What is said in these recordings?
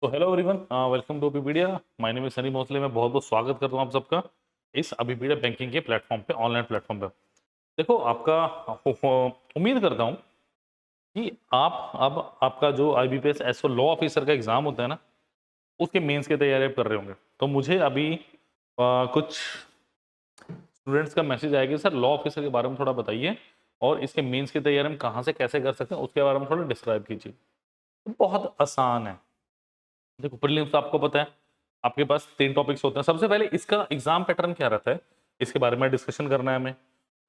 तो hello everyone, welcome to Abhipedia. My name is Sunny Bhosale. मैं बहुत बहुत स्वागत करता हूँ आप सबका इस अभिपीडिया बैंकिंग के प्लेटफॉर्म पे, ऑनलाइन प्लेटफॉर्म पे। देखो आपका उम्मीद करता हूँ कि आप अब आपका जो आईबीपीएस एसओ लॉ ऑफिसर का एग्जाम होता है ना, उसके मेंस की तैयारी आप कर रहे होंगे। तो मुझे अभी कुछ स्टूडेंट्स का मैसेज आया कि सर लॉ ऑफिसर के बारे में थोड़ा बताइए और इसके मेंस की तैयारी हम कहाँ से कैसे कर सकते हैं उसके बारे में थोड़ा डिस्क्राइब कीजिए। तो बहुत आसान है। देखो प्रीलिम्स आपको पता है, आपके पास 3 टॉपिक्स होते हैं। सबसे पहले इसका एग्जाम पैटर्न क्या रहता है, इसके बारे में डिस्कशन करना है हमें।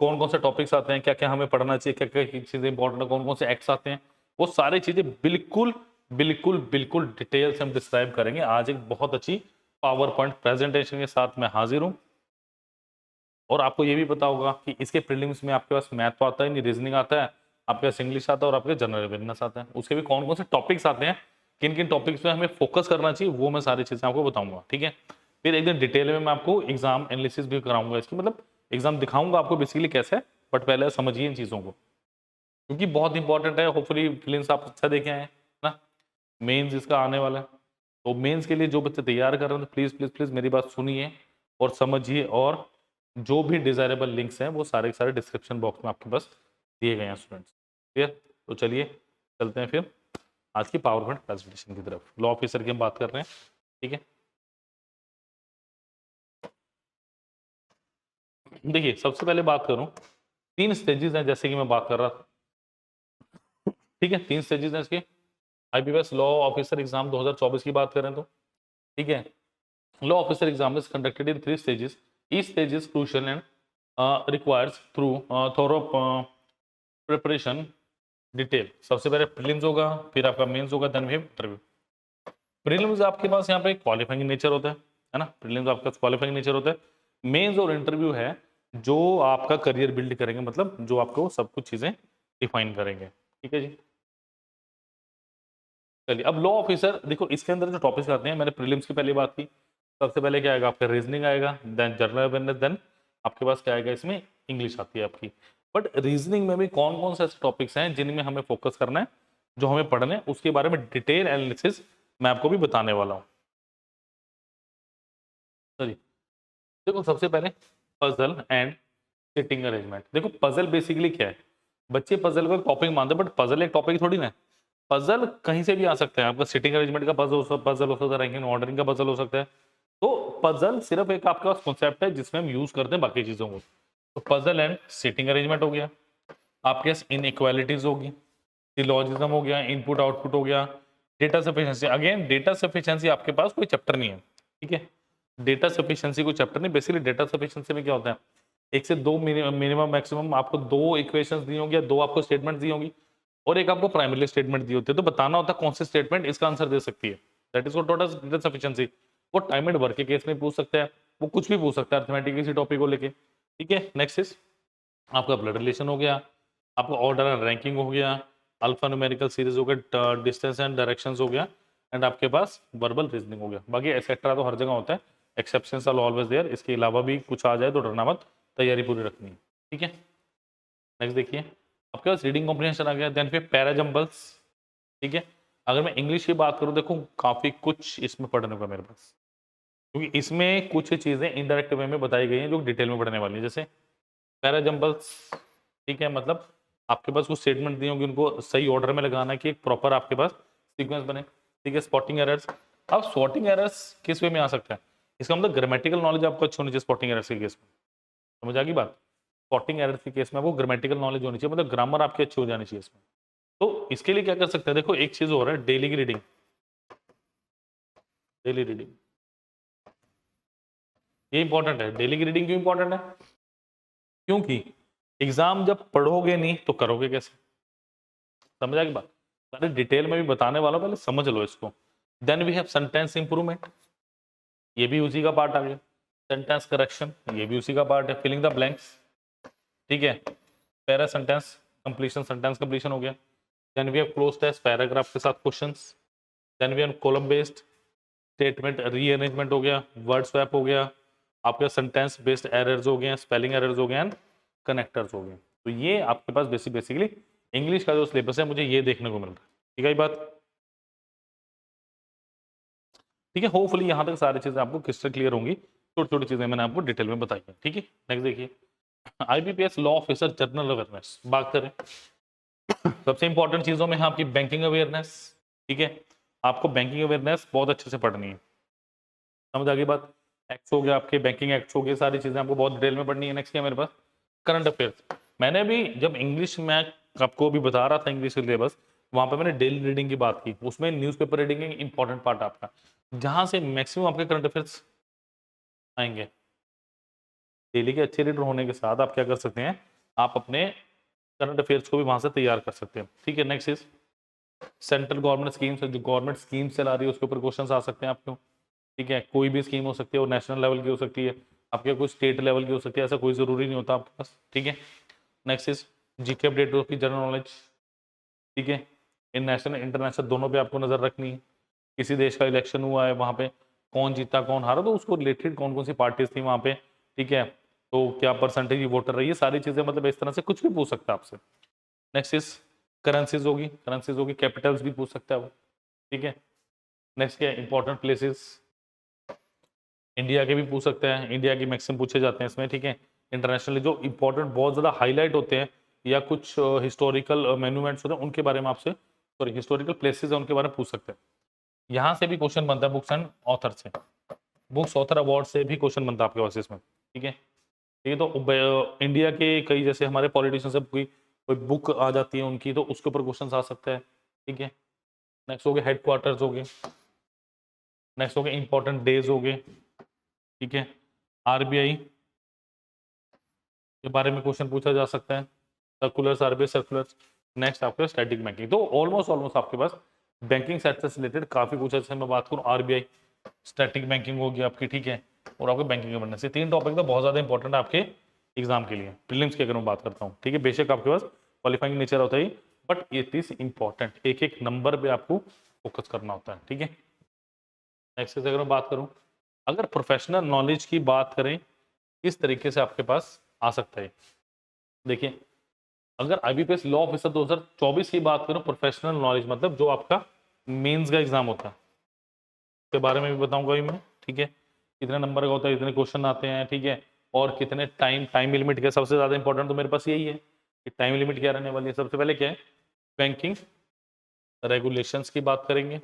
कौन कौन से टॉपिक्स आते हैं, क्या क्या हमें पढ़ना चाहिए, क्या क्या चीजें इंपॉर्टेंट है, कौन कौन से एक्ट्स आते हैं, वो सारी चीजें बिल्कुल बिल्कुल बिल्कुल डिटेल से हम डिस्क्राइब करेंगे। आज एक बहुत अच्छी पावर पॉइंट प्रेजेंटेशन के साथ मैं हाजिर हूँ। और आपको ये भी पता होगा कि इसके प्रीलिम्स में आपके पास मैथ तो आता है नहीं, रीजनिंग आता है, आपके पास इंग्लिश आता है और आपके जनरल अवेयरनेस आता है। उसके भी कौन कौन से टॉपिक्स आते हैं, किन किन टॉपिक्स पे हमें फोकस करना चाहिए, वो मैं सारी चीजें आपको बताऊंगा। ठीक है, फिर एक दिन डिटेल में मैं आपको एग्जाम एनालिसिस भी कराऊंगा इसकी, मतलब एग्जाम दिखाऊंगा आपको बेसिकली कैसे है। बट पहले समझिए इन चीजों को, क्योंकि बहुत इंपॉर्टेंट है। होपफुली प्रीलिम्स आप अच्छा देखे आए हैं ना, मेंस इसका आने वाला है। तो मेंस के लिए जो बच्चे तैयार कर रहे हैं, प्लीज प्लीज प्लीज मेरी बात सुनिए और समझिए। और जो भी डिजायरेबल लिंक्स हैं वो सारे के सारे डिस्क्रिप्शन बॉक्स में आपके पास दिए गए हैं स्टूडेंट्स। क्लियर? तो चलिए चलते हैं फिर आज की पावर पॉइंट प्रेजेंटेशन की तरफ। लॉ ऑफिसर की हम बात कर रहे हैं। ठीक है, देखिए सबसे पहले बात करूं, 3 स्टेजेस हैं जैसे कि मैं बात कर रहा था। ठीक है, 3 स्टेजेस हैं इसके। आईपीएस लॉ ऑफिसर एग्जाम 2024 की बात करें तो, ठीक है, law officer exam is conducted in 3 stages. Each stage is crucial and requires through thorough preparation detail. सबसे पहले प्रीलिम्स होगा, फिर आपका मेंस होगा, देन भी इंटरव्यू। प्रीलिम्स आपके पास यहाँ पे क्वालिफाइंग नेचर होता है ना, प्रीलिम्स आपका क्वालिफाइंग नेचर होता है। मेंस और इंटरव्यू है जो आपका करियर बिल्ड करेंगे, मतलब जो आपको सब कुछ चीजें डिफाइन करेंगे। ठीक है जी, चलिए अब लॉ ऑफिसर देखो, इसके अंदर जो टॉपिक्स आते हैं, मैंने प्रीलिम्स की पहले बात की। सबसे पहले क्या आएगा आपका, रीजनिंग आएगा, देन जनरल अवेयरनेस, देन आपके पास क्या आएगा इसमें, इंग्लिश आती है आपकी। बट रीजनिंग में भी कौन कौन से ऐसे टॉपिक्स हैं जिनमें हमें फोकस करना है, जो हमें पढ़ने हैं, उसके बारे में डिटेल एनालिसिस मैं आपको भी बताने वाला हूँ। चलिए देखो सबसे पहले पजल एंड सिटिंग अरेंजमेंट। देखो पजल बेसिकली क्या है, बच्चे पजल को एक टॉपिक मानते हैं, बट पजल एक टॉपिक थोड़ी ना है। पजल कहीं से भी आ सकता है, आपका सिटिंग अरेंजमेंट का पजल हो सकता है, रैंकिंग ऑर्डरिंग का पजल हो सकता है। तो पजल सिर्फ एक आपके पास कॉन्सेप्ट है जिसमें हम यूज करते हैं बाकी चीजों को। तो पजल एंड सिटिंग अरेंजमेंट हो गया, आपके पास इनइक्वालिटीज होगी, सिलॉजिज्म हो गया, इनपुट आउटपुट हो गया, data sufficiency. Again data sufficiency आपके पास कोई चैप्टर नहीं है। ठीक है, डेटा सफिशिएंसी कोई चैप्टर नहीं। बेसिकली डेटा सफिशिएंसी में क्या होता है, एक से दो मिनिमम मैक्सिमम आपको 2 इक्वेशंस दी होंगी या 2 आपको स्टेटमेंट दी होंगी, और एक आपको प्राइमरी स्टेटमेंट दी होती है। तो बताना होता है कौन सी स्टेटमेंट इसका आंसर दे सकती है। That is what data sufficiency. वो टाइम एंड वर्क के केस में पूछ सकता है, वो कुछ भी पूछ सकता है अर्थमेटिक किसी टॉपिक को लेके। ठीक है, नेक्स्ट इज आपका ब्लड रिलेशन हो गया, आपका ऑर्डर एंड रैंकिंग हो गया, अल्फा न्यूमेरिकल सीरीज हो गया, डिस्टेंस एंड डायरेक्शंस हो गया, एंड आपके पास वर्बल रीजनिंग हो गया। बाकी एक्सेट्रा तो हर जगह होता है, एक्सेप्शंस आर ऑलवेज देयर। इसके अलावा भी कुछ आ जाए तो डरना मत, तैयारी पूरी रखनी है। ठीक है, नेक्स्ट देखिए, आपके पास रीडिंग कॉम्प्रिहेंशन आ गया, देन फिर पैराजम्बल्स। ठीक है, अगर मैं इंग्लिश की बात करूं, देखो काफी कुछ इसमें पढ़ने को है मेरे पास, क्योंकि इसमें कुछ चीजें इनडायरेक्ट वे में बताई गई हैं जो डिटेल में पढ़ने वाली है। जैसे पैराजम्बल्स, ठीक है, मतलब आपके पास कुछ स्टेटमेंट दी होंगी, उनको सही ऑर्डर में लगाना है कि एक प्रॉपर आपके पास सीक्वेंस बने। ठीक है, स्पॉटिंग एरर्स। अब स्पॉटिंग एरर्स किस वे में आ सकता है, इसका मतलब ग्रामेटिकल नॉलेज आपको अच्छी होनी चाहिए स्पॉटिंग एरर्स के केस में। समझ आ गई बात? स्पॉटिंग एरर्स के केस में आपको ग्रामेटिकल नॉलेज होनी चाहिए, मतलब ग्रामर आपकी अच्छी हो जानी चाहिए इसमें। तो इसके लिए क्या कर सकते हैं, देखो एक चीज हो रहा है, डेली की रीडिंग। डेली रीडिंग ये इंपॉर्टेंट है। डेली की रीडिंग क्यों इंपॉर्टेंट है, क्योंकि एग्जाम जब पढ़ोगे नहीं तो करोगे कैसे। समझ आ गई बात? सारे डिटेल में भी बताने वाला, पहले समझ लो इसको। Then we have sentence improvement, ये भी उसी का पार्ट आ गया। सेंटेंस करेक्शन, ये भी उसी का पार्ट है। फिलिंग द ब्लैंक्स, ठीक है। Para sentence completion, sentence completion हो गया। Then we have cloze test paragraph के साथ questions. Then we have column based statement rearrangement हो गया, वर्ड स्वैप हो गया, आपके सेंटेंस बेस्ड एरर्स हो गए, स्पेलिंग एरर्स हो गए, एंड कनेक्टर्स हो गए। तो ये आपके पास बेसिकली इंग्लिश का जो सिलेबस है, मुझे ये देखने को मिल रहा है। ठीक है ये बात? ठीक है। होपफुली यहाँ तक सारी चीजें आपको क्रिस्टल क्लियर होंगी, छोटी छोटी चीजें मैंने आपको डिटेल में बताई है। ठीक है, नेक्स्ट देखिए, IBPS law officer general awareness बात करें। सबसे इंपॉर्टेंट चीजों में है आपकी बैंकिंग अवेयरनेस। ठीक है, आपको बैंकिंग अवेयरनेस बहुत अच्छे से पढ़नी है, समझ आ गई बात। एक्ट हो गया आपके, बैंकिंग एक्ट हो गए, सारी चीजें आपको बहुत डिटेल में पढ़नी है। नेक्स्ट क्या है मेरे पास, करंट अफेयर्स। मैंने भी जब इंग्लिश में आपको अभी बता रहा था इंग्लिश सिलेबस, वहां पे मैंने डेली रीडिंग की बात की, उसमें न्यूज़पेपर रीडिंग एक इंपॉर्टेंट पार्ट आपका, जहां से मैक्सिमम आपके करंट अफेयर्स आएंगे। डेली के अच्छे रीडर होने के साथ आप क्या कर सकते हैं, आप अपने करंट अफेयर्स को भी वहां से तैयार कर सकते हैं। ठीक है, next is central government schemes, जो गवर्नमेंट स्कीम चला रही है उसके ऊपर क्वेश्चन आ सकते हैं आपको। ठीक है, कोई भी स्कीम हो सकती है, वो नेशनल लेवल की हो सकती है, आपके कोई स्टेट लेवल की हो सकती है, ऐसा कोई जरूरी नहीं होता आपके पास। ठीक है, नेक्स्ट इज जीके अपडेट की जनरल नॉलेज। ठीक है, इन नेशनल इंटरनेशनल दोनों पे आपको नजर रखनी है। किसी देश का इलेक्शन हुआ है, वहां पे कौन जीता कौन हारा, तो उसको रिलेटेड कौन कौन सी पार्टीज थी वहां पे। ठीक है, तो क्या परसेंटेज वोटर रही है, सारी चीजें, मतलब इस तरह से कुछ भी पूछ सकता है आपसे। नेक्स्ट इज करेंसीज होगी, कैपिटल्स भी पूछ सकता है वो। ठीक है, नेक्स्ट क्या है, इंपॉर्टेंट प्लेसेस, इंडिया के भी पूछ सकते हैं, इंडिया की मैक्सिमम पूछे जाते हैं इसमें। ठीक है, इंटरनेशनली जो इंपॉर्टेंट बहुत ज्यादा हाईलाइट होते हैं, या कुछ हिस्टोरिकल मेन्यूमेंट्स होते हैं उनके बारे में आपसे, सॉरी हिस्टोरिकल प्लेसेस है उनके बारे में पूछ सकते हैं। यहाँ से भी क्वेश्चन बनता है बुक्स एंड ऑथर से, बुक्स ऑथर अवार्ड से भी क्वेश्चन बनता है आपके पास इसमें। ठीक है, ठीक है, तो इंडिया के कई, जैसे हमारे पॉलिटिशियन से कोई कोई बुक आ जाती है उनकी, तो उसके ऊपर क्वेश्चन आ सकता है। ठीक है, नेक्स्ट हो गए हेडक्वार्टर्स हो गए, नेक्स्ट हो गए इंपॉर्टेंट डेज हो गए। ठीक है, आरबीआई के बारे में क्वेश्चन पूछा जा सकता है, सर्कुलर्स, आरबीआई सर्कुलर्स। नेक्स्ट आपका स्टैटिक बैंकिंग, तो ऑलमोस्ट ऑलमोस्ट आपके पास बैंकिंग सेक्टर से रिलेटेड काफी कुछ है। जैसे मैं बात करूं आरबीआई, स्टैटिक बैंकिंग होगी आपकी। ठीक है, और आपके बैंकिंग गवर्नेंस, ये तीन टॉपिक तो बहुत ज्यादा इंपॉर्टेंट है आपके एग्जाम के लिए, प्रीलिम्स की अगर मैं बात करता हूँ। ठीक है, बेशक आपके पास क्वालिफाइंग नेचर होता है, बट ये तीस इंपॉर्टेंट, एक एक नंबर पे आपको फोकस करना होता है। ठीक है, नेक्स्ट अगर मैं बात करूं, अगर प्रोफेशनल नॉलेज की बात करें, इस तरीके से आपके पास आ सकता है। देखिए, अगर आईबीपीएस लॉ ऑफिसर 2024 की बात करूं, प्रोफेशनल नॉलेज मतलब जो आपका मेंस का एग्जाम होता है, के बारे में भी बताऊंगा अभी मैं। ठीक है, कितने नंबर का होता है, कितने क्वेश्चन आते हैं। ठीक है, और कितने टाइम लिमिट क्या, सबसे ज्यादा इंपॉर्टेंट तो मेरे पास यही है कि टाइम लिमिट क्या रहने वाली है। सबसे पहले क्या है, बैंकिंग रेगुलेशंस की बात करेंगे,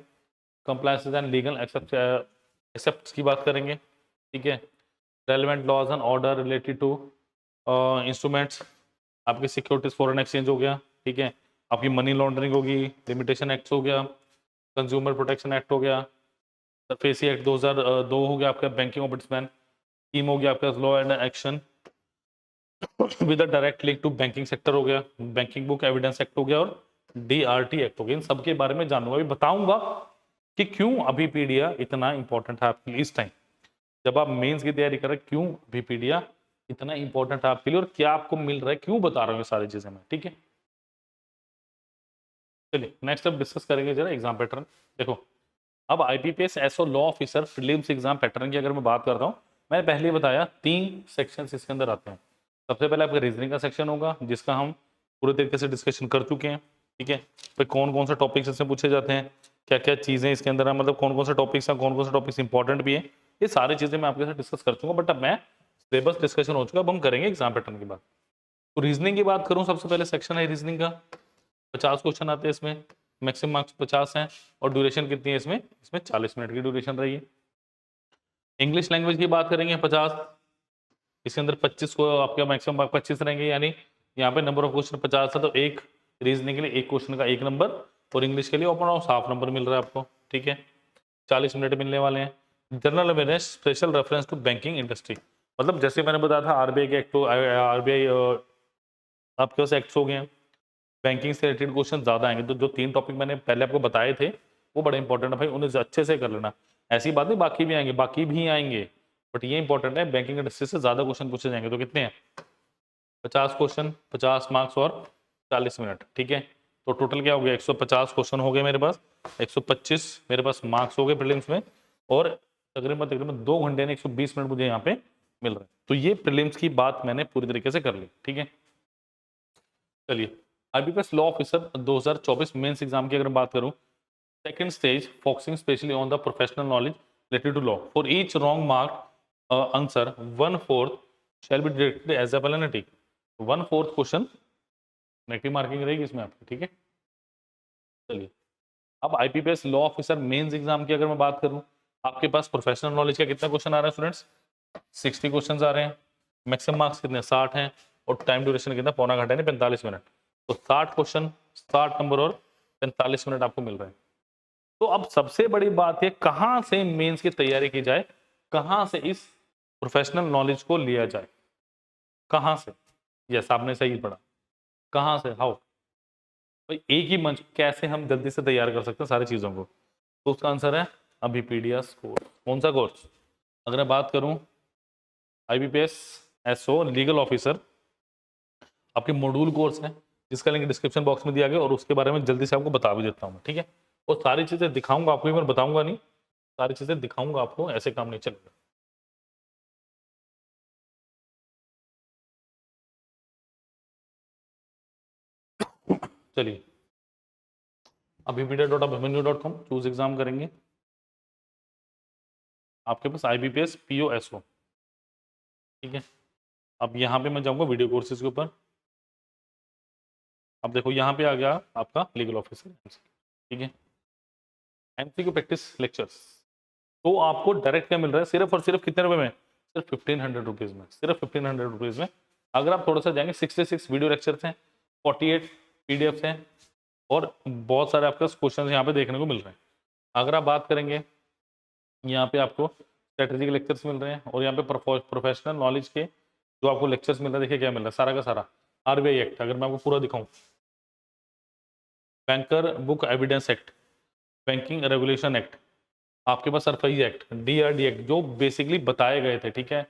कंप्लायंस एंड लीगल एक्सेप्ट की बात करेंगे। ठीक है, relevant laws and order related to instruments, आपके सिक्योरिटीज फॉरेन एक्सचेंज हो गया। ठीक है, आपकी मनी लॉन्ड्रिंग होगी, लिमिटेशन एक्ट हो गया, कंज्यूमर प्रोटेक्शन एक्ट हो गया, सरफेसी एक्ट 2002 हो गया आपका, बैंकिंग ऑम्बुड्समैन स्कीम हो गया आपका, law and action with direct link to banking sector हो गया, बैंकिंग बुक एविडेंस एक्ट हो गया, और डीआरटी एक्ट हो गया। इन सबके बारे में जानूंगा, अभी बताऊंगा कि क्यों अभी पीडिया इतना इंपॉर्टेंट है आपके लिए इस टाइम, जब आप मेंस की तैयारी कर रहे हैं, क्यों अभी पीडिया इतना इंपॉर्टेंट है आपके लिए, और क्या आपको मिल रहा है, क्यों बता रहा हूँ ये सारी चीजें मैं। ठीक है, चलिए नेक्स्ट अब डिस्कस करेंगे जरा एग्जाम पैटर्न। देखो, अब IPPS SO law officer prelims exam pattern की अगर मैं बात करता हूँ, मैंने पहले ही बताया 3 सेक्शन इसके अंदर आते हैं। सबसे पहले आपका रीजनिंग का सेक्शन होगा, जिसका हम पूरे तरीके से डिस्कशन कर चुके हैं। ठीक है, फिर कौन कौन से टॉपिक्स इसमें पूछे जाते हैं, क्या क्या चीजें इसके अंदर है, मतलब कौन कौन से टॉपिक्स हैं, कौन कौन से टॉपिक्स इंपॉर्टेंट भी है, ये सारी चीजें मैं आपके साथ डिस्कस कर चुका, बट अब मैं सिलेबस डिस्कशन हो चुका, अब हम करेंगे एग्जाम पैटर्न की बात। तो रीजनिंग की बात करूं, सबसे पहले सेक्शन है रीजनिंग का, 50 क्वेश्चन आते हैं इसमें, मैक्सिमम मार्क्स 50 हैं, और ड्यूरेशन कितनी है इसमें, इसमें 40 मिनट की ड्यूरेशन रही है। इंग्लिश लैंग्वेज की बात करेंगे 50, इसके अंदर 25 को आपका मैक्सिमम मार्क 25 रहेंगे, यानी यहाँ पे नंबर ऑफ क्वेश्चन 50 है, तो एक रीजनिंग के लिए एक क्वेश्चन का 1 नंबर, और इंग्लिश के लिए ओपन हाउस हाफ नंबर मिल रहा है आपको। ठीक है, 40 मिनट मिलने वाले हैं। General awareness special reference to banking industry, मतलब जैसे मैंने बताया था आरबीआई के एक्ट, आरबीआई आपके पास एक्ट्स हो गए हैं, बैंकिंग से रिलेटेड क्वेश्चन ज्यादा आएंगे। तो जो 3 टॉपिक मैंने पहले आपको बताए थे वो बड़े इंपॉर्टेंट है भाई, उन्हें अच्छे से कर लेना। ऐसी बात नहीं, बाकी भी आएंगे, बाकी भी आएंगे, बट ये इंपॉर्टेंट है, बैंकिंग इंडस्ट्री से ज्यादा क्वेश्चन पूछे जाएंगे। तो कितने हैं, 50 क्वेश्चन, 50 मार्क्स और 40 मिनट। ठीक है, तो टोटल क्या हो गया, 150 क्वेश्चन हो गए मेरे पास, 125 मेरे पास मार्क्स हो गए प्रीलिम्स में, और तकरीबन तकरीबन 2 घंटे ने 120 मिनट मुझे यहाँ पे मिल रहा है। तो ये प्रीलिम्स की बात मैंने पूरी तरीके से कर ली। ठीक है, चलिए IBPS law officer 2024 mains exam की अगर बात करूं, second stage focusing specially on the professional knowledge related to law. For each wrong marked answer, 1/4 shall be directed as a penalty. 1/4 question negative marking रहेगी इसमें आपकी, ठीक है। चलिए, अब IPPS law officer mains exam की अगर मैं बात करूं, आपके पास प्रोफेशनल नॉलेज का कितना क्वेश्चन आ रहा है स्टूडेंट्स? 60 क्वेश्चन आ रहे हैं। मैक्सिमम मार्क्स कितने? 60 हैं। और टाइम ड्यूरेशन कितना? पौना घंटा यानी 45 मिनट। तो 60 क्वेश्चन, 60 नंबर और 45 मिनट आपको मिल रहे हैं। तो अब सबसे बड़ी बात है कहां से मेंस की तैयारी की जाए, कहां से इस प्रोफेशनल नॉलेज को लिया जाए, कहां से? यस, आपने सही पढ़ा, कहां से, हाउ? भाई एक ही मंच, कैसे हम जल्दी से तैयार कर सकते हैं सारी चीजों को? तो उसका आंसर है अबीपीडियास कोर्स। कौन सा कोर्स? अगर मैं बात करूं आईबीपीएस एसओ लीगल ऑफिसर, आपके मॉड्यूल कोर्स है जिसका लिंक डिस्क्रिप्शन बॉक्स में दिया गया, और उसके बारे में जल्दी से आपको बता भी देता हूँ, ठीक है। और सारी चीजें दिखाऊंगा आपको, मैं बताऊंगा नहीं, सारी चीजें दिखाऊंगा आपको, ऐसे काम नहीं चलेगा। चलिए, abhipedia.abhimanyu.com चूज एग्जाम करेंगे, आपके पास आईबीपीएस पीओएसओ, ठीक है। अब यहाँ पे मैं जाऊंगा वीडियो कोर्सेज के ऊपर। अब देखो यहाँ पे आ गया आपका लीगल ऑफिसर, ठीक है। एमसीक्यू प्रैक्टिस लेक्चर्स, तो आपको डायरेक्ट क्या मिल रहा है? सिर्फ और सिर्फ कितने रुपए में? सिर्फ 1500 रुपीज में, सिर्फ 1500 रुपीज में। अगर आप थोड़ा सा जाएंगे, 66 वीडियो लेक्चर्स हैं, 48 पीडीएफ हैं, और बहुत सारे आपके क्वेश्चन यहाँ पे देखने को मिल रहे हैं। अगर आप बात करेंगे, यहाँ पे आपको स्ट्रेटेजिक लेक्चर्स मिल रहे हैं, और यहाँ पे प्रोफेशनल नॉलेज के जो आपको लेक्चर्स मिल रहा है, देखिए क्या मिल रहा है, सारा का सारा आरबीआई एक्ट, अगर मैं आपको पूरा दिखाऊं, banker book evidence act, banking regulation act, आपके पास सरफाई एक्ट, डीआरडी एक्ट जो बेसिकली बताए गए थे, ठीक है।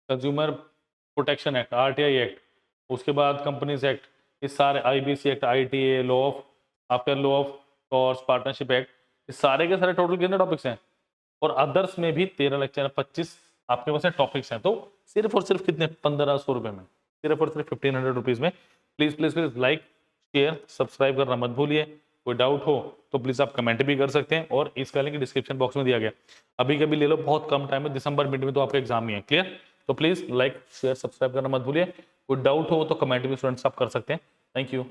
Consumer protection act, RTI act, उसके बाद कंपनीज एक्ट, ये सारे IBC act, ITA, law of, आपका law of torts, partnership act, ये सारे के सारे टोटल कितने टॉपिक्स हैं? और अदर्स में भी 13 लेक्चर, 25 आपके पास टॉपिक्स हैं। तो सिर्फ और सिर्फ कितने? 1500 रुपए में, सिर्फ और सिर्फ 1500 रुपीज में। Please please please like, share, subscribe करना मत भूलिए। कोई डाउट हो तो प्लीज आप कमेंट भी कर सकते हैं, और इसका लिंक डिस्क्रिप्शन बॉक्स में दिया गया। अभी कभी ले लो, बहुत कम टाइम है, दिसंबर मिड में तो आपका एग्जाम ही है, क्लियर। तो प्लीज लाइक, शेयर, सब्सक्राइब करना मत भूलिए। कोई डाउट हो तो कमेंट भी स्टूडेंट्स आप कर सकते हैं। Thank you.